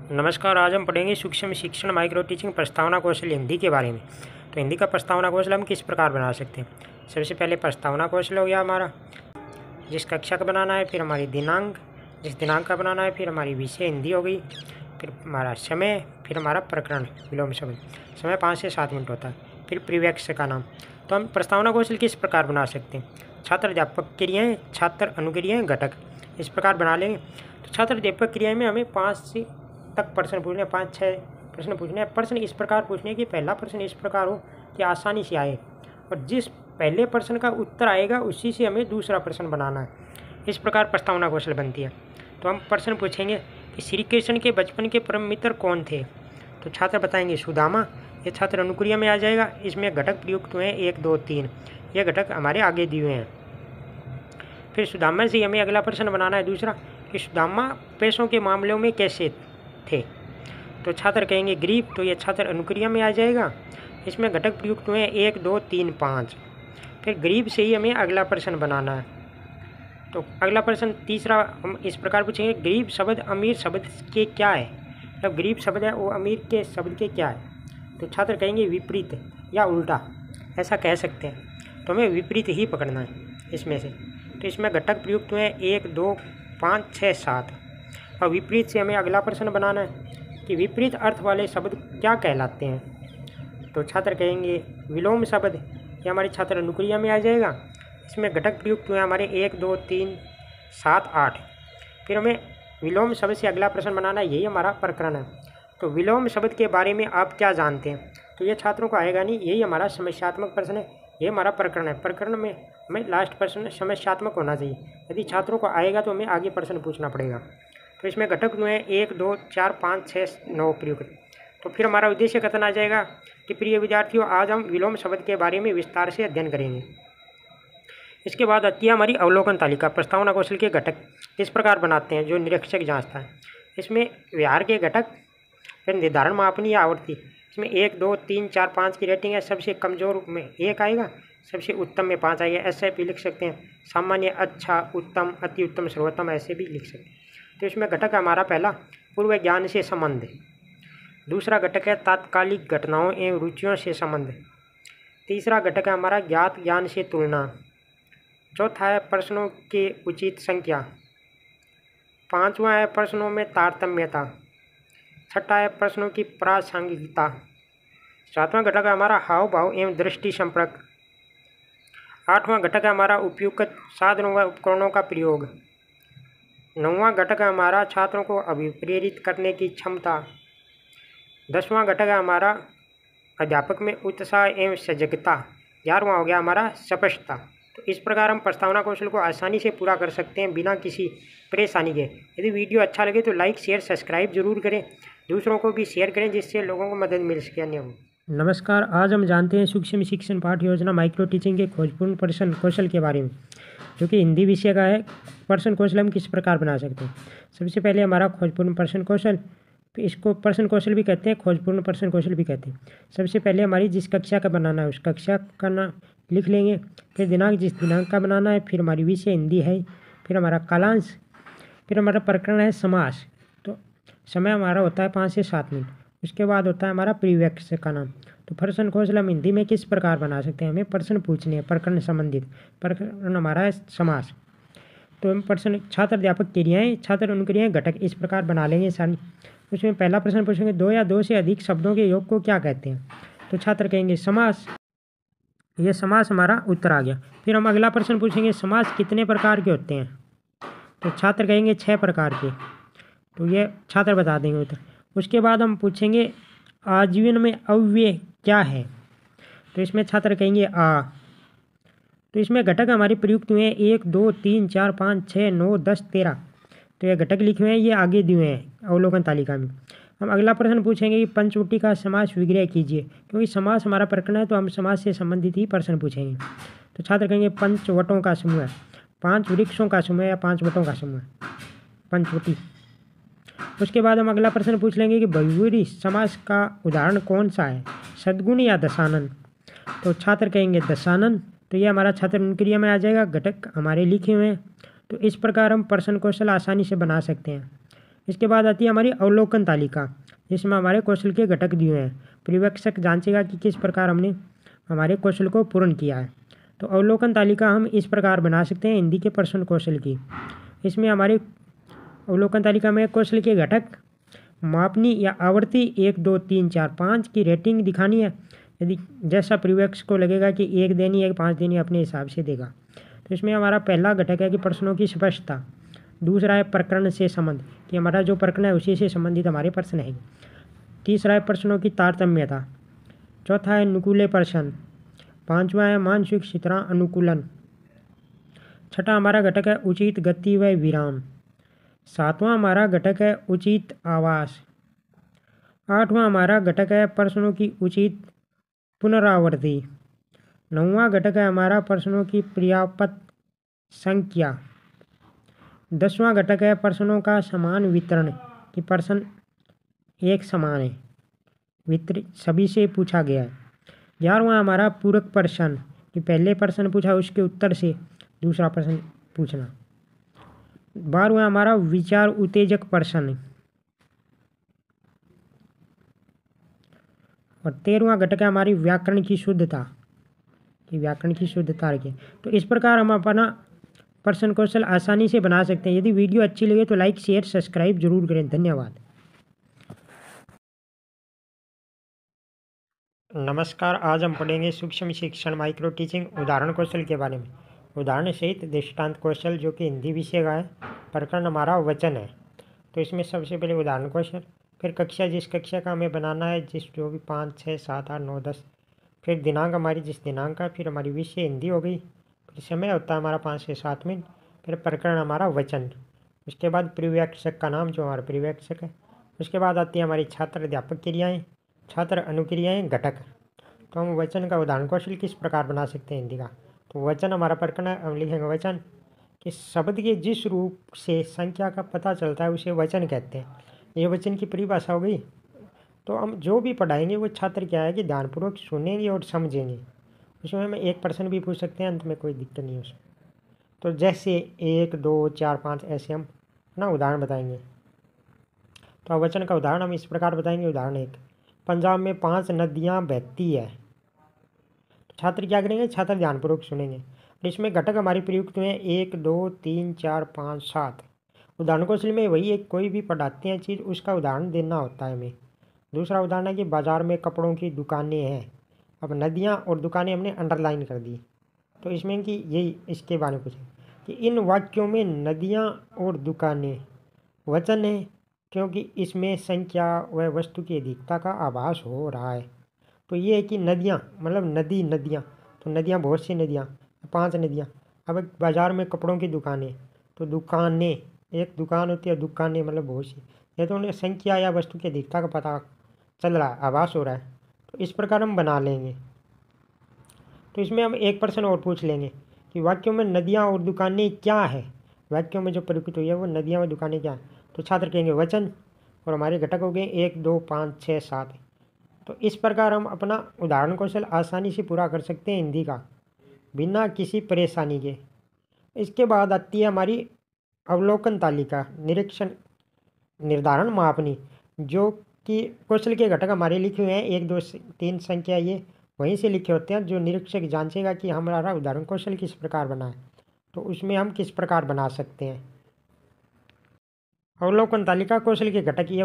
नमस्कार। आज हम पढ़ेंगे सूक्ष्म शिक्षण माइक्रो टीचिंग प्रस्तावना कौशल हिंदी के बारे में। तो हिंदी का प्रस्तावना कौशल हम किस प्रकार बना सकते हैं। सबसे पहले प्रस्तावना कौशल हो गया हमारा, जिस कक्षा का बनाना है, फिर हमारी दिनांक, जिस दिनांक का बनाना है, फिर हमारी विषय हिंदी हो गई, फिर हमारा समय, फिर हमारा प्रकरण विलोम शब्द, समय 5 से 7 मिनट होता है, फिर परिवेक्ष्य का नाम। तो हम प्रस्तावना कौशल किस प्रकार बना सकते हैं। छात्र अध्यापक क्रियाएँ, छात्र अनुक्रियाएँ, घटक, इस प्रकार बना लेंगे। तो छात्र अध्यापक क्रिया में हमें 5 तक प्रश्न पूछने, 5-6 प्रश्न पूछने हैं। प्रश्न इस प्रकार पूछने कि पहला प्रश्न इस प्रकार हो कि आसानी से आए, और जिस पहले प्रश्न का उत्तर आएगा उसी से हमें दूसरा प्रश्न बनाना है। इस प्रकार प्रस्तावना कौशल बनती है। तो हम प्रश्न पूछेंगे कि श्री कृष्ण के बचपन के परम मित्र कौन थे। तो छात्र बताएंगे सुदामा। ये छात्र अनुक्रिया में आ जाएगा। इसमें घटक प्रयुक्त हुए हैं 1, 2, 3। ये घटक हमारे आगे दिए हुए हैं। फिर सुदामा से हमें अगला प्रश्न बनाना है दूसरा कि सुदामा पैसों के मामलों में कैसे थे। तो छात्र कहेंगे गरीब। तो ये छात्र अनुक्रिया में आ जाएगा। इसमें घटक प्रयुक्त हुए 1, 2, 3, 5। फिर गरीब से ही हमें अगला प्रश्न बनाना है। तो अगला प्रश्न तीसरा हम इस प्रकार पूछेंगे, गरीब शब्द अमीर शब्द के क्या है। मतलब गरीब शब्द है वो अमीर के शब्द के क्या है। तो छात्र कहेंगे विपरीत या उल्टा, ऐसा कह सकते हैं। तो हमें विपरीत ही पकड़ना है इसमें से। तो इसमें घटक प्रयुक्त हुए 1, 2, 5, 6, 7। और विपरीत से हमें अगला प्रश्न बनाना है कि विपरीत अर्थ वाले शब्द क्या कहलाते हैं। तो छात्र कहेंगे विलोम शब्द। ये हमारे छात्र अनुक्रिया में आ जाएगा। इसमें घटक प्रयुक्त हुए हमारे 1, 2, 3, 7, 8। फिर हमें विलोम शब्द से अगला प्रश्न बनाना है, यही हमारा प्रकरण है। तो विलोम शब्द के बारे में आप क्या जानते हैं। तो ये छात्रों को आएगा नहीं, यही हमारा समस्यात्मक प्रश्न है, ये हमारा प्रकरण है। प्रकरण में हमें लास्ट प्रश्न समस्यात्मक होना चाहिए। यदि छात्रों को आएगा तो हमें आगे प्रश्न पूछना पड़ेगा। तो इसमें घटक हुए 1, 2, 4, 5, 6, 9 प्रयुक्त। तो फिर हमारा उद्देश्य कथन आ जाएगा कि प्रिय विद्यार्थियों, आज हम विलोम शब्द के बारे में विस्तार से अध्ययन करेंगे। इसके बाद आती है हमारी अवलोकन तालिका। प्रस्तावना कौशल के घटक इस प्रकार बनाते हैं जो निरीक्षक जांचता है। इसमें व्यवहार के घटक, फिर निर्धारण मापनी या आवृत्ति। इसमें 1, 2, 3, 4, 5 की रेटिंग है। सबसे कमज़ोर में 1 आएगा, सबसे उत्तम में 5 आएगा। ऐसे भी लिख सकते हैं, सामान्य, अच्छा, उत्तम, अति उत्तम, सर्वोत्तम, ऐसे भी लिख सकते हैं। तो इसमें घटक हमारा पहला पूर्व ज्ञान से संबंध। दूसरा घटक है तात्कालिक घटनाओं एवं रुचियों से संबंध। तीसरा घटक है हमारा ज्ञात ज्ञान से तुलना। चौथा है प्रश्नों के उचित संख्या। पांचवा है प्रश्नों में तारतम्यता। छठा है प्रश्नों की प्रासंगिकता। सातवां घटक है हमारा हाव भाव एवं दृष्टि संपर्क। आठवां घटक है हमारा उपयुक्त साधनों व उपकरणों का प्रयोग। नौवां घटक है हमारा छात्रों को अभिप्रेरित करने की क्षमता। 10वां घटक है हमारा अध्यापक में उत्साह एवं सजगता। 11वां हो गया हमारा स्पष्टता। तो इस प्रकार हम प्रस्तावना कौशल को आसानी से पूरा कर सकते हैं बिना किसी परेशानी के। यदि वीडियो अच्छा लगे तो लाइक, शेयर, सब्सक्राइब जरूर करें। दूसरों को भी शेयर करें जिससे लोगों को मदद मिल सके। अन्य नमस्कार। आज हम जानते हैं सूक्ष्म शिक्षण पाठ्य योजना माइक्रो टीचिंग के खोजपूर्ण प्रश्न कौशल के बारे में, जो कि हिंदी विषय का है। प्रश्न कौशल हम किस प्रकार बना सकते हैं। सबसे पहले हमारा खोजपूर्ण प्रश्न कौशल, तो इसको प्रश्न कौशल भी कहते हैं, खोजपूर्ण प्रश्न कौशल भी कहते हैं। सबसे पहले हमारी जिस कक्षा का बनाना है उस कक्षा का नाम लिख लेंगे। फिर दिनांक, जिस दिनांक का बनाना है। फिर हमारी विषय हिंदी है। फिर हमारा कालांश। फिर हमारा प्रकरण है समास। तो समय हमारा होता है 5 से 7 मिनट। उसके बाद होता है हमारा परिवेक्ष्य का नाम। तो प्रश्न कौशल हम हिंदी में किस प्रकार बना सकते हैं। हमें प्रश्न पूछने हैं प्रकरण संबंधित। प्रकरण हमारा है समास। तो हम प्रश्न छात्र अध्यापक क्रियाएँ, छात्र अनुक्रियाएँ, घटक इस प्रकार बना लेंगे सारी। उसमें पहला प्रश्न पूछेंगे 2 या 2 से अधिक शब्दों के योग को क्या कहते हैं। तो छात्र कहेंगे समास। ये समास हमारा उत्तर आ गया। फिर हम अगला प्रश्न पूछेंगे समास कितने प्रकार के होते हैं। तो छात्र कहेंगे 6 प्रकार के। तो ये छात्र बता देंगे उत्तर। उसके बाद हम पूछेंगे आजीवन में अव्यय क्या है। तो इसमें छात्र कहेंगे आ। तो इसमें घटक हमारे प्रयुक्त हुए हैं 1, 2, 3, 4, 5, 6, 9, 10, 13। तो ये घटक लिखे हुए हैं, ये आगे दिए हुए हैं अवलोकन तालिका में। हम अगला प्रश्न पूछेंगे कि पंचवटी का समास विग्रह कीजिए। क्योंकि समास हमारा प्रकरण है तो हम समास से संबंधित ही प्रश्न पूछेंगे। तो छात्र कहेंगे पंचवटों का समूह है, 5 वृक्षों का समूह या 5 वटों का समूह है पंचवटी। उसके बाद हम अगला प्रश्न पूछ लेंगे कि बहुव्रीहि समास का उदाहरण कौन सा है, सद्गुण या दशानन। तो छात्र कहेंगे दशानन। तो ये हमारा छात्र अनुक्रिया में आ जाएगा। घटक हमारे लिखे हुए हैं। तो इस प्रकार हम प्रश्न कौशल आसानी से बना सकते हैं। इसके बाद आती है हमारी अवलोकन तालिका, जिसमें हमारे कौशल के घटक दिए हैं। पर्यवेक्षक जांचेगा कि किस प्रकार हमने हमारे कौशल को पूर्ण किया है। तो अवलोकन तालिका हम इस प्रकार बना सकते हैं हिंदी के प्रश्न कौशल की। इसमें हमारे अवलोकन तालिका में कौशल के घटक मापनी या आवर्ती 1, 2, 3, 4, 5 की रेटिंग दिखानी है। यदि जैसा पर्यवेक्षक को लगेगा कि 1 देनी है 5 देनी है, अपने हिसाब से देगा। तो इसमें हमारा पहला घटक है कि प्रश्नों की स्पष्टता। दूसरा है प्रकरण से संबंध, कि हमारा जो प्रकरण है उसी से संबंधित हमारे प्रश्न है। तीसरा है प्रश्नों की तारतम्यता। चौथा है नुकुले प्रश्न। पांचवा है मानसिक चित्रण अनुकूलन। छठा हमारा घटक है उचित गति व विराम। सातवां हमारा घटक है उचित आवास। आठवां हमारा घटक है प्रश्नों की उचित पुनरावृत्ति। नौवां घटक है हमारा प्रश्नों की पर्याप्त संख्या। 10वां घटक है प्रश्नों का समान वितरण, कि प्रश्न एक समान है, वितरित सभी से पूछा गया है। 11वां हमारा पूरक प्रश्न, कि पहले प्रश्न पूछा उसके उत्तर से दूसरा प्रश्न पूछना। 12वां हमारा विचार उत्तेजक प्रश्न। और 13वां घटक है हमारी व्याकरण की शुद्धता, कि व्याकरण की शुद्धता रखें। तो इस प्रकार हम अपना प्रश्न कौशल आसानी से बना सकते हैं। यदि वीडियो अच्छी लगे तो लाइक शेयर सब्सक्राइब जरूर करें। धन्यवाद। नमस्कार, आज हम पढ़ेंगे सूक्ष्म शिक्षण माइक्रो टीचिंग उदाहरण कौशल के बारे में। उदाहरण सहित दृष्टांत कौशल, जो कि हिंदी विषय का है। प्रकरण हमारा वचन है। तो इसमें सबसे पहले उदाहरण कौशल, फिर कक्षा, जिस कक्षा का हमें बनाना है, जिस जो भी 5, 6, 7, 8, 9, 10, फिर दिनांक हमारी जिस दिनांक का, फिर हमारी विषय हिंदी हो गई, फिर समय होता है हमारा 5 से 7 मिनट, फिर प्रकरण हमारा वचन। उसके बाद पर्यवेक्षक का नाम, जो हमारा पर्यवेक्षक है। उसके बाद आती है हमारी छात्र अध्यापक क्रियाएँ, छात्र अनुक्रियाएँ, घटक। तो हम वचन का उदाहरण कौशल किस प्रकार बना सकते हैं हिंदी का। तो वचन हमारा प्रकरण है, हम लिखेंगे वचन, कि शब्द के जिस रूप से संख्या का पता चलता है उसे वचन कहते हैं। ये वचन की परिभाषा हो गई। तो हम जो भी पढ़ाएंगे वो छात्र क्या है कि ध्यानपूर्वक सुनेंगे और समझेंगे। उसमें हम एक प्रश्न भी पूछ सकते हैं, अंत में कोई दिक्कत नहीं है उसमें। तो जैसे 1, 2, 4, 5 ऐसे हम ना उदाहरण बताएंगे। तो वचन का उदाहरण हम इस प्रकार बताएंगे। उदाहरण 1, पंजाब में 5 नदियाँ बहती है। तो छात्र क्या करेंगे, छात्र ध्यानपूर्वक सुनेंगे। और इसमें घटक हमारी प्रयुक्त हुए 1, 2, 3, 4, 5, 7। उदाहरण कौशल में वही एक कोई भी पढ़ाते हैं चीज़, उसका उदाहरण देना होता है हमें। दूसरा उदाहरण है कि बाज़ार में कपड़ों की दुकानें हैं। अब नदियाँ और दुकानें हमने अंडरलाइन कर दी। तो इसमें कि यही इसके बारे में पूछें कि इन वाक्यों में नदियाँ और दुकानें वचन है, क्योंकि इसमें संख्या व वस्तु की अधिकता का आभास हो रहा है। तो ये है कि नदियाँ मतलब नदी, नदियाँ, तो नदियाँ बहुत सी नदियाँ, 5 नदियाँ। अब बाज़ार में कपड़ों की दुकानें, तो दुकानें, एक दुकान होती है, दुकानें मतलब बहुत सी। ये तो उन्हें संख्या या वस्तु की अधिकता का पता चल रहा है, आभास हो रहा है। तो इस प्रकार हम बना लेंगे। तो इसमें हम एक प्रश्न और पूछ लेंगे कि वाक्यों में नदियाँ और दुकानें क्या है। वाक्यों में जो प्रयुक्त हुई है वो नदियाँ व दुकानें क्या है। तो छात्र कहेंगे वचन, और हमारे घटक हो गए 1, 2, 5, 6, 7। तो इस प्रकार हम अपना उदाहरण कौशल आसानी से पूरा कर सकते हैं हिंदी का, बिना किसी परेशानी के। इसके बाद आती है हमारी अवलोकन तालिका, निरीक्षण, निर्धारण, मापनी, जो कि कौशल के घटक हमारे लिखे हुए हैं 1, 2, 3 संख्या, ये वहीं से लिखे होते हैं, जो निरीक्षक जांचेगा कि हमारा उदाहरण कौशल किस प्रकार बना है। तो उसमें हम किस प्रकार बना सकते हैं। अवलोकन तालिका कौशल के घटक, ये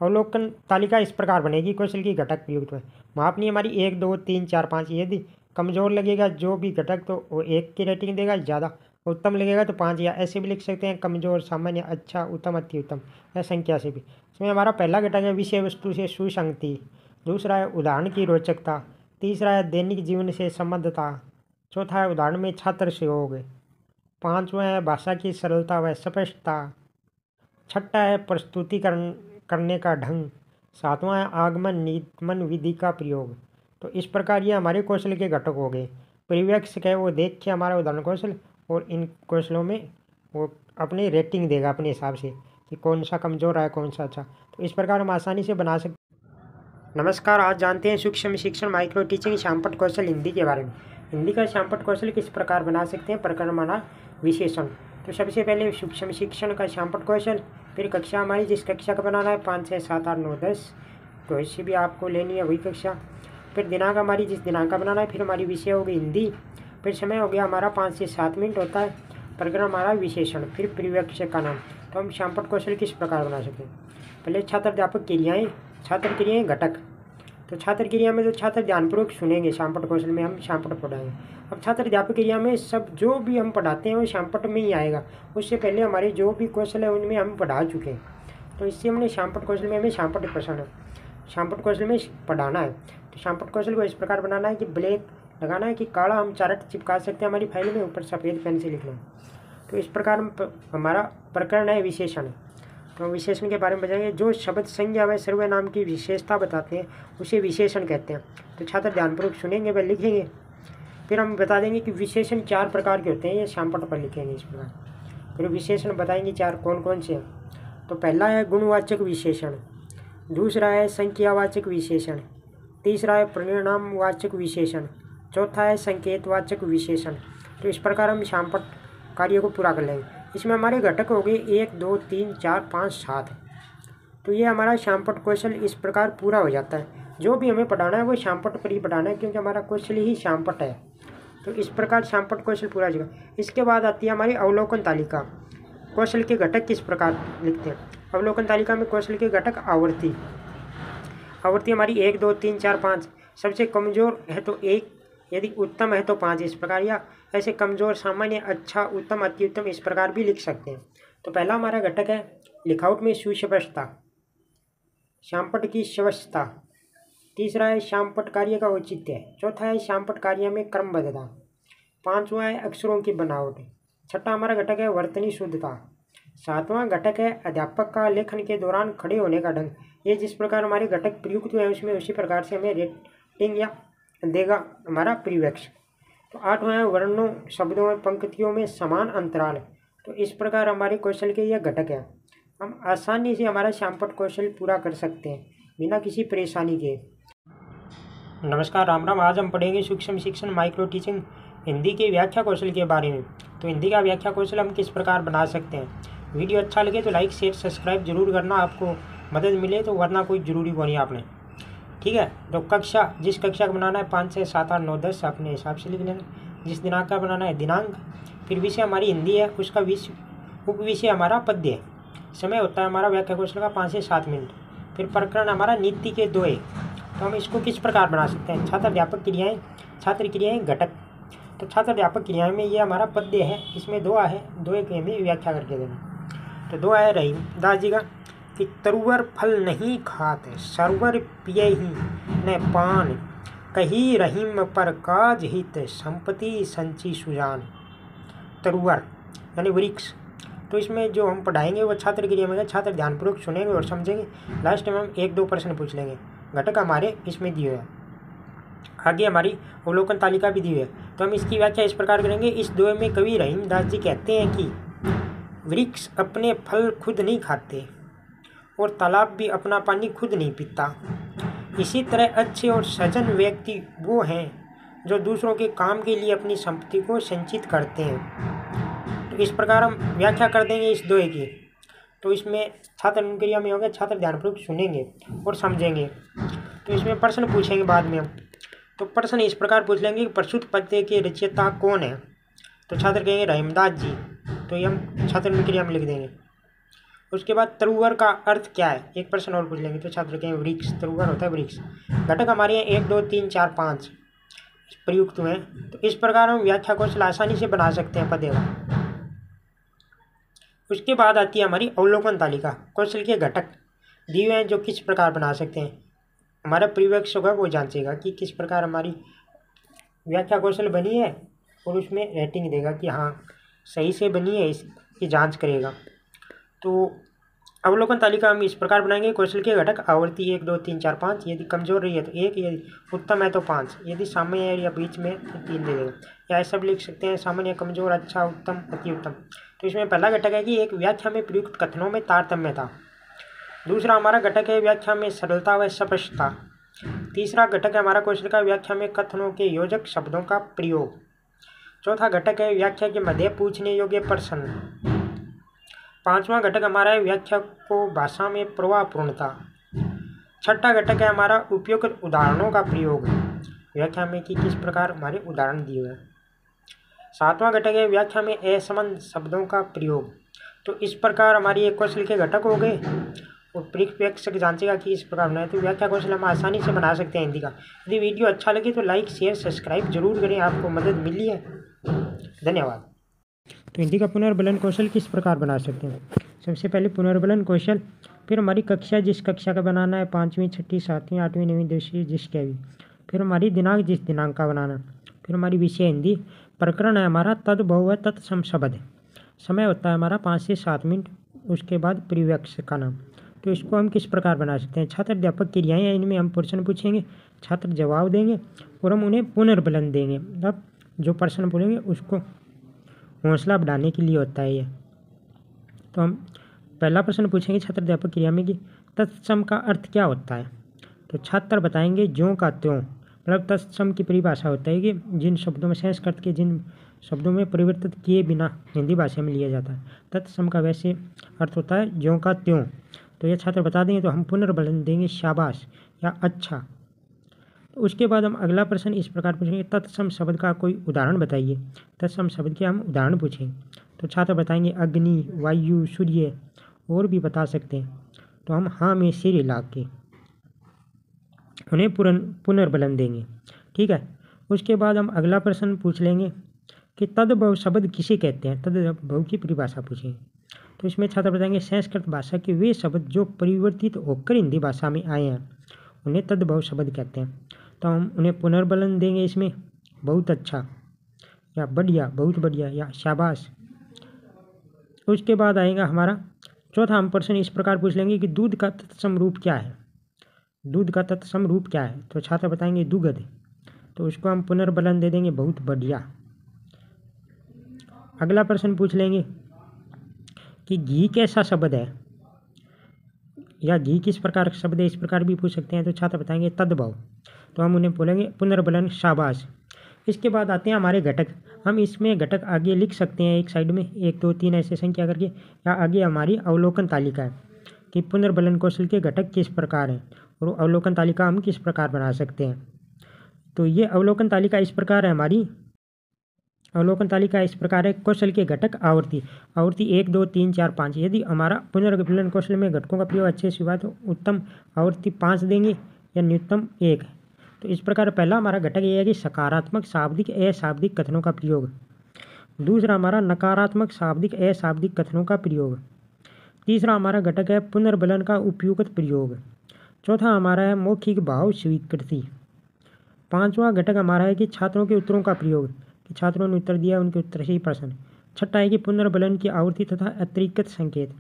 अवलोकन तालिका इस प्रकार बनेगी। कौशल की घटक प्रयुक्त है। मापनी हमारी 1, 2, 3, 4, 5। यदि कमज़ोर लगेगा जो भी घटक तो वो 1 की रेटिंग देगा, ज़्यादा उत्तम लगेगा तो 5, या ऐसे भी लिख सकते हैं कमज़ोर, सामान्य, अच्छा, उत्तम, अति उत्तम, या संख्या से भी। इसमें हमारा पहला घटक है विषय वस्तु से सुसंगति। दूसरा है उदाहरण की रोचकता। तीसरा है दैनिक जीवन से संबद्धता। चौथा है उदाहरण में छात्र सहयोग। पाँचवा है भाषा की सरलता व स्पष्टता। छठा है प्रस्तुतिकरण करने का ढंग। सातवां है आगमन निगमन विधि का प्रयोग। तो इस प्रकार ये हमारे कौशल के घटक हो गए। पर्यवेक्षक है वो देख के हमारा उदाहरण कौशल और इन कौशलों में वो अपनी रेटिंग देगा अपने हिसाब से कि कौन सा कमज़ोर है कौन सा अच्छा। तो इस प्रकार हम आसानी से बना सकते। नमस्कार, आज जानते हैं सूक्ष्म शिक्षण माइक्रो टीचिंग श्यामपट्ट कौशल हिंदी के बारे में। हिंदी का श्यामपट्ट कौशल किस प्रकार बना सकते हैं। प्रकरण हमारा विशेषण। तो सबसे पहले सूक्ष्म शिक्षण का श्यामपट्ट कौशल, फिर कक्षा हमारी जिस कक्षा का बनाना है 5, 6, 7, 8, 9, 10, तो इससे भी आपको लेनी है वही कक्षा। फिर दिनांक हमारी जिस दिनांक का बनाना है, फिर हमारी विषय होगी हिंदी, फिर समय हो गया हमारा 5 से 7 मिनट होता है, प्रकरण हमारा विशेषण, फिर परिवेक्षक का नाम। तो हम श्यामपट्ट कौशल किस प्रकार बना सकते हैं? पहले छात्र अध्यापक क्रियाएँ, छात्र क्रियाएँ घटक। तो छात्र क्रिया में जो छात्र ध्यानपूर्वक सुनेंगे श्यामपट्ट कौशल में हम श्यामपट्ट पढ़ाएंगे। अब छात्र अध्यापक क्रिया में सब जो भी हम पढ़ाते हैं वो श्यामपट्ट में ही आएगा, उससे पहले हमारे जो भी कौशल है उनमें हम पढ़ा चुके हैं। तो इससे हमने श्यामपट्ट कौशल में हमें श्यामपट्ट प्रश्न श्यामपट्ट कौशल में पढ़ाना है। तो श्यामपट्ट कौशल को इस प्रकार बनाना है कि ब्लैक लगाना है कि काला हम चार्ट चिपका सकते हैं हमारी फाइल में, ऊपर सफ़ेद पेन से लिखना है। तो इस प्रकार हमारा प्रकरण है विशेषण। तो विशेषण के बारे में बताएंगे। जो शब्द संज्ञा व सर्वनाम की विशेषता बताते हैं उसे विशेषण कहते हैं। तो छात्र ध्यानपूर्वक सुनेंगे व लिखेंगे। फिर हम बता देंगे कि विशेषण 4 प्रकार के होते हैं, ये श्यामपट्ट पर लिखेंगे इस प्रकार। फिर विशेषण बताएंगे 4 कौन कौन से हैं। तो पहला है गुणवाचक विशेषण, दूसरा है संख्यावाचक विशेषण, तीसरा है परिणामवाचक विशेषण, चौथा है संकेतवाचक विशेषण। तो इस प्रकार हम श्यामपट्ट कार्य को पूरा कर लेंगे। इसमें हमारे घटक हो गए 1, 2, 3, 4, 5, 7। तो ये हमारा श्यामपट्ट कौशल इस प्रकार पूरा हो जाता है। जो भी हमें पढ़ाना है वो श्यामपट्ट पर ही पढ़ाना है, क्योंकि हमारा कौशल ही श्यामपट्ट है। तो इस प्रकार श्यामपट्ट कौशल पूरा हो जाएगा। इसके बाद आती है हमारी अवलोकन तालिका। कौशल के घटक किस प्रकार लिखते हैं? अवलोकन तालिका में कौशल के घटक आवर्ती हमारी 1, 2, 3, 4, 5। सबसे कमज़ोर है तो 1, यदि उत्तम है तो 5, इस प्रकार, या ऐसे कमज़ोर, सामान्य, अच्छा, उत्तम, अति उत्तम, इस प्रकार भी लिख सकते हैं। तो पहला हमारा घटक है लिखावट में सुस्पष्टता, श्यामपट्ट की स्वस्थता। तीसरा है श्यामपट्ट कार्य का औचित्य। चौथा है श्यामपट्ट कार्य में क्रमबद्धता। पांचवा है अक्षरों की बनावट। छठा हमारा घटक है वर्तनी शुद्धता। सातवां घटक है अध्यापक का लेखन के दौरान खड़े होने का ढंग। ये जिस प्रकार हमारे घटक प्रयुक्त हुए हैं उसमें उसी प्रकार से हमें रेटिंग या देगा हमारा परिवेक्षक। तो आठवां है वर्णों, शब्दों में, पंक्तियों में समान अंतराल। तो इस प्रकार हमारे कौशल के यह घटक है। हम आसानी से हमारा श्यामपट्ट कौशल पूरा कर सकते हैं बिना किसी परेशानी के। नमस्कार, राम राम। आज हम पढ़ेंगे सूक्ष्म शिक्षण माइक्रो टीचिंग हिंदी के व्याख्या कौशल के बारे में। तो हिंदी का व्याख्या कौशल हम किस प्रकार बना सकते हैं। वीडियो अच्छा लगे तो लाइक, शेयर, सब्सक्राइब जरूर करना, आपको मदद मिले तो, वरना कोई ज़रूरी को नहीं आपने, ठीक है। तो कक्षा, जिस कक्षा का बनाना है 5, 6, 7, 8, 9, 10 अपने हिसाब से लिख लेंगे। जिस दिनांक का बनाना है दिनांक, फिर विषय हमारी हिंदी है, उसका उपविषय हमारा पद्य है। समय होता है हमारा व्याख्या कौशल का 5 से 7 मिनट। फिर प्रकरण हमारा नीति के 2 है। तो हम इसको किस प्रकार बना सकते हैं? छात्र अध्यापक क्रियाएँ, छात्र क्रियाएँ घटक। तो छात्र अध्यापक क्रियाएँ में ये हमारा पद्य है, इसमें 2 है, 2 की हमें व्याख्या करके देंगे। तो 2 है रहीमदास जी का कि तरुवर फल नहीं खाते, सरवर पिए ही न पान, कही रहीम पर काज हित, संपत्ति संची सुजान। तरुवर यानी वृक्ष। तो इसमें जो हम पढ़ाएंगे वो छात्र क्रिया में, छात्र ध्यानपूर्वक सुनेंगे और समझेंगे। लास्ट में हम 1-2 प्रश्न पूछ लेंगे। घटक हमारे इसमें दिए हैं। आगे हमारी अवलोकन तालिका भी दी है। तो हम इसकी व्याख्या इस प्रकार करेंगे। इस दोहे में कवि रहीमदास जी कहते हैं कि वृक्ष अपने फल खुद नहीं खाते और तालाब भी अपना पानी खुद नहीं पीता। इसी तरह अच्छे और सज्जन व्यक्ति वो हैं जो दूसरों के काम के लिए अपनी संपत्ति को संचित करते हैं। तो इस प्रकार हम व्याख्या कर देंगे इस दोहे की। तो इसमें छात्र क्रिया में होगा, छात्र ध्यानपूर्वक सुनेंगे और समझेंगे। तो इसमें प्रश्न पूछेंगे बाद में हम। तो प्रश्न इस प्रकार पूछ लेंगे कि प्रस्तुत पद्य के रचयिता कौन है। तो छात्र कहेंगे रहीमदास जी। तो ये हम छात्र क्रिया में लिख देंगे। उसके बाद तरुवर का अर्थ क्या है, एक प्रश्न और पूछ लेंगे। तो छात्र कहेंगे वृक्ष, तरुवर होता है वृक्ष। घटक हमारे यहाँ 1, 2, 3, 4, 5 प्रयुक्त हुए हैं। तो इस प्रकार हम व्याख्या कौशल आसानी से बना सकते हैं पद्य का। उसके बाद आती है हमारी अवलोकन तालिका। कौशल के घटक दिए हुए हैं जो किस प्रकार बना सकते हैं। हमारा परिवेक्षक होगा वो जांचेगा कि किस प्रकार हमारी व्याख्या कौशल बनी है और उसमें रेटिंग देगा कि हाँ सही से बनी है, इसकी जांच करेगा। तो अवलोकन तालिका हम इस प्रकार बनाएंगे। कौशल के घटक आवर्ती 1, 2, 3, 4, 5। यदि कमजोर रही है तो 1, यदि उत्तम है तो 5, यदि सामान्य है या बीच में तो 3 दे देगा। या ऐसा भी लिख सकते हैं सामान्य, कमजोर, अच्छा, उत्तम, अति उत्तम। तो इसमें पहला घटक है कि एक व्याख्या में प्रयुक्त कथनों में तारतम्यता। दूसरा हमारा घटक है व्याख्या में सरलता व स्पष्टता। तीसरा घटक है हमारा कौशल का व्याख्या में कथनों के योजक शब्दों का प्रयोग। चौथा घटक है व्याख्या के मध्य पूछने योग्य प्रश्न। पांचवा घटक हमारा है व्याख्या को भाषा में प्रभावपूर्णता। छठा घटक है हमारा उपयुक्त उदाहरणों का प्रयोग, व्याख्या में कि किस प्रकार हमारे उदाहरण दिए हुए। सातवां घटक है व्याख्या में असंबद्ध शब्दों का प्रयोग। तो इस प्रकार हमारी एक कौशल के घटक हो गए और प्रेक्षक जांचेगा कि इस प्रकार बनाए। तो व्याख्या कौशल हम आसानी से बना सकते हैं हिंदी का। यदि वीडियो अच्छा लगे तो लाइक शेयर सब्सक्राइब जरूर करें, आपको मदद मिली है। धन्यवाद। तो हिंदी का पुनर्बलन कौशल किस प्रकार बना सकते हैं। सबसे पहले पुनर्बलन कौशल, फिर हमारी कक्षा जिस कक्षा का बनाना है, 5वीं 6वीं 7वीं 8वीं 9वीं 10वीं जिसके भी। फिर हमारी दिनांक जिस दिनांक का बनाना। फिर हमारी विषय हिंदी। प्रकरण है हमारा तद बहु तत्सम शब्द। समय होता है हमारा 5 से 7 मिनट। उसके बाद परिव्यक्त का नाम। तो इसको हम किस प्रकार बना सकते हैं। छात्र अध्यापक क्रियाएं हैं, इनमें हम प्रश्न पूछेंगे, छात्र जवाब देंगे और हम उन्हें पुनर्बलन देंगे। मतलब जो प्रश्न बोलेंगे उसको हौसला बढ़ाने के लिए होता है ये। तो हम पहला प्रश्न पूछेंगे छात्र अध्यापक क्रिया में कि तत्सम का अर्थ क्या होता है। तो छात्र बताएंगे ज्यों का त्यों। मतलब तत्सम की परिभाषा होता है कि जिन शब्दों में संस्कृत के जिन शब्दों में परिवर्तित किए बिना हिंदी भाषा में लिया जाता है। तत्सम का वैसे अर्थ होता है ज्यों का त्यों। तो ये छात्र बता देंगे तो हम पुनर्बलन देंगे शाबाश या अच्छा। तो उसके बाद हम अगला प्रश्न इस प्रकार पूछेंगे तत्सम शब्द का कोई उदाहरण बताइए। तत्सम शब्द के हम उदाहरण पूछेंगे तो छात्र बताएंगे अग्नि, वायु, सूर्य और भी बता सकते हैं। तो हम हाँ में सिर हिला के उन्हें पुनर्बलन देंगे। ठीक है। उसके बाद हम अगला प्रश्न पूछ लेंगे कि तद्भव शब्द किसे कहते हैं। तद्भव की परिभाषा पूछेंगे तो इसमें छात्र बताएंगे संस्कृत भाषा के वे शब्द जो परिवर्तित होकर हिंदी भाषा में आए हैं उन्हें तद्भव शब्द कहते हैं। तो हम उन्हें पुनर्बलन देंगे इसमें बहुत अच्छा या बढ़िया, बहुत बढ़िया या शाबाश। उसके बाद आएगा हमारा चौथा हम प्रश्न इस प्रकार पूछ लेंगे कि दूध का तत्सम रूप क्या है। दूध का तत्सम रूप क्या है। तो छात्र बताएंगे दुग्ध। तो उसको हम पुनर्बलन दे देंगे बहुत बढ़िया। अगला प्रश्न पूछ लेंगे कि घी कैसा शब्द है या घी किस प्रकार का शब्द है, इस प्रकार भी पूछ सकते हैं। तो छात्र बताएंगे तद्भव। तो हम उन्हें बोलेंगे पुनर्बलन शाबाश। इसके बाद आते हैं हमारे घटक। हम इसमें घटक आगे लिख सकते हैं एक साइड में 1 2 3 ऐसे संख्या करके, या आगे हमारी अवलोकन तालिका है कि पुनर्बलन कौशल के घटक किस प्रकार हैं और अवलोकन तालिका हम किस प्रकार बना सकते हैं। तो ये अवलोकन तालिका इस प्रकार है हमारी। अवलोकन तालिका इस प्रकार है कौशल के घटक आवृत्ति। आवृत्ति 1 2 3 4 5। यदि हमारा पुनर्बलन कौशल में घटकों का प्रयोग अच्छे से हुआ तो उत्तम आवृत्ति 5 देंगे या न्यूनतम 1। तो इस प्रकार पहला हमारा घटक ये है कि सकारात्मक शाब्दिक अशाब्दिक कथनों का प्रयोग। दूसरा हमारा नकारात्मक शाब्दिक अशाब्दिक कथनों का प्रयोग। तीसरा हमारा घटक है पुनर्बलन का उपयुक्त प्रयोग। चौथा हमारा है मौखिक भाव स्वीकृति। पांचवा घटक हमारा है कि छात्रों के उत्तरों का प्रयोग, कि छात्रों ने उत्तर दिया उनके उत्तर से ही प्रश्न। छठा है कि पुनर्बलन की आवृत्ति तथा अतिरिक्त संकेत।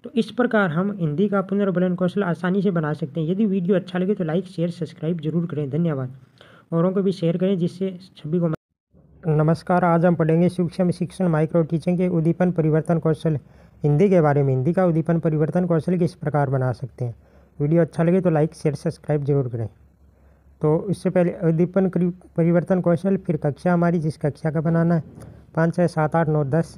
तो इस प्रकार हम हिंदी का पुनर्बलन कौशल आसानी से बना सकते हैं। यदि वीडियो अच्छा लगे तो लाइक शेयर सब्सक्राइब जरूर करें। धन्यवाद। औरों को भी शेयर करें जिससे सभी को। नमस्कार, आज हम पढ़ेंगे सूक्ष्म शिक्षण माइक्रो टीचिंग के उद्दीपन परिवर्तन कौशल हिंदी के बारे में। हिंदी का उद्दीपन परिवर्तन कौशल किस प्रकार बना सकते हैं। वीडियो अच्छा लगे तो लाइक शेयर सब्सक्राइब जरूर करें। तो इससे पहले उद्दीपन परिवर्तन कौशल, फिर कक्षा हमारी जिस कक्षा का बनाना है 5 6 7 8 9 10,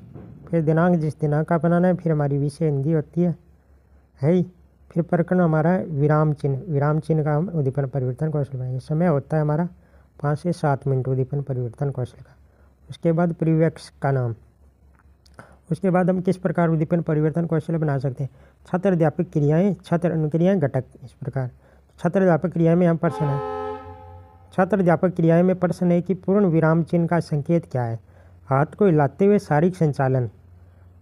फिर दिनांक जिस दिनांक का बनाना है, फिर हमारी विषय हिंदी होती है ही, फिर प्रकरण हमारा है विराम चिन्ह। विराम चिन्ह का हम उद्दीपन परिवर्तन कौशल बनाएंगे। समय होता है हमारा 5 से 7 मिनट उद्दीपन परिवर्तन कौशल का। उसके बाद परिव्यक्त का नाम। उसके बाद हम किस प्रकार उद्दीपन परिवर्तन कौशल बना सकते हैं। छात्र अध्यापक क्रियाएँ, छात्र अनुक्रियाएँ, घटक। इस प्रकार छात्र अध्यापक क्रियाएँ में हम प्रश्न है। छात्र अध्यापक क्रियाएँ में प्रश्न है कि पूर्ण विराम चिन्ह का संकेत क्या है। हाथ को हिलाते हुए शारीरिक संचालन।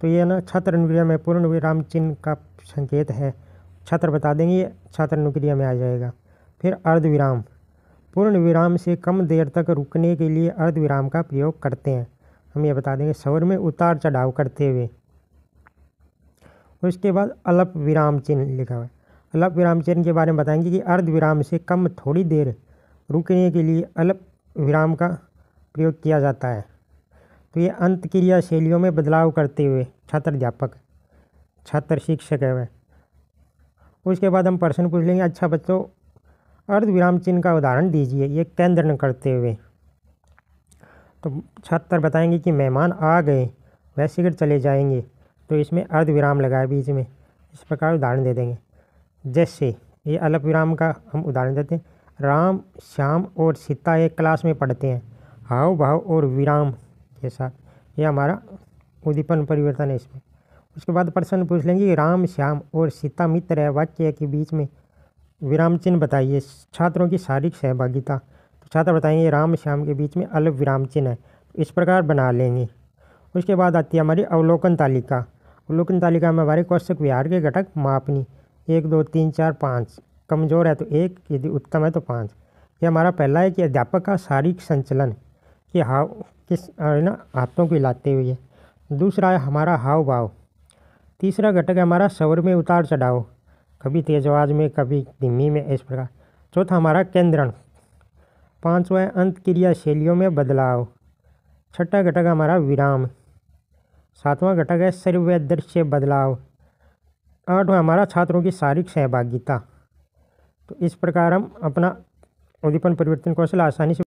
तो ये ना छात्र अनुक्रिया में पूर्ण विराम चिन्ह का संकेत है, छात्र बता देंगे, छात्र अनुक्रिया में आ जाएगा। फिर अर्धविराम, पूर्ण विराम से कम देर तक रुकने के लिए अर्धविराम का प्रयोग करते हैं, हम ये बता देंगे स्वर में उतार चढ़ाव करते हुए। उसके बाद अल्प विराम चिन्ह लिखा हुआ है। अल्प विराम चिन्ह के बारे में बताएंगे कि अर्धविराम से कम थोड़ी देर रुकने के लिए अल्प विराम का प्रयोग किया जाता है। तो ये अंत क्रिया शैलियों में बदलाव करते हुए छात्र अध्यापक, छात्र शिक्षक है वह। उसके बाद हम प्रश्न पूछ लेंगे, अच्छा बच्चों अर्धविराम चिन्ह का उदाहरण दीजिए, ये केंद्र न करते हुए। तो छात्र बताएंगे कि मेहमान आ गए, वह शीघ्र चले जाएंगे, तो इसमें अर्धविराम लगाए बीच में। इस प्रकार उदाहरण दे देंगे। जैसे ये अल्प विराम का हम उदाहरण देते हैं। राम, श्याम और सीता एक क्लास में पढ़ते हैं। हाव भाव और विराम के साथ, ये हमारा उद्दीपन परिवर्तन है इसमें। उसके बाद प्रश्न पूछ लेंगे कि राम, श्याम और सीता मित्र है, वाक्य के बीच में विराम चिन्ह बताइए। छात्रों की शारीरिक सहभागिता, तो छात्र बताएंगे राम श्याम के बीच में अल्प विराम चिन्ह है, तो इस प्रकार बना लेंगे। उसके बाद आती है हमारी अवलोकन तालिका। अवलोकन तालिका में हमारे कोष्ठक विहार के घटक मापनी 1 2 3 4 5, कमज़ोर है तो 1, यदि उत्तम है तो 5। ये हमारा पहला है कि अध्यापक का शारीरिक संचलन, कि हाथों को हिलाते हुए। दूसरा है हमारा हाव भाव। तीसरा घटक है हमारा स्वर में उतार चढ़ाव, कभी तेज आवाज़ में कभी धीमी में, इस प्रकार। चौथा हमारा केंद्रण। पांचवा है अंत क्रिया शैलियों में बदलाव। छठा घटक हमारा विराम। सातवां घटक है शरीर दृश्य बदलाव। आठवां हमारा छात्रों की शारीरिक सहभागिता। तो इस प्रकार हम अपना उद्दीपन परिवर्तन कौशल आसानी से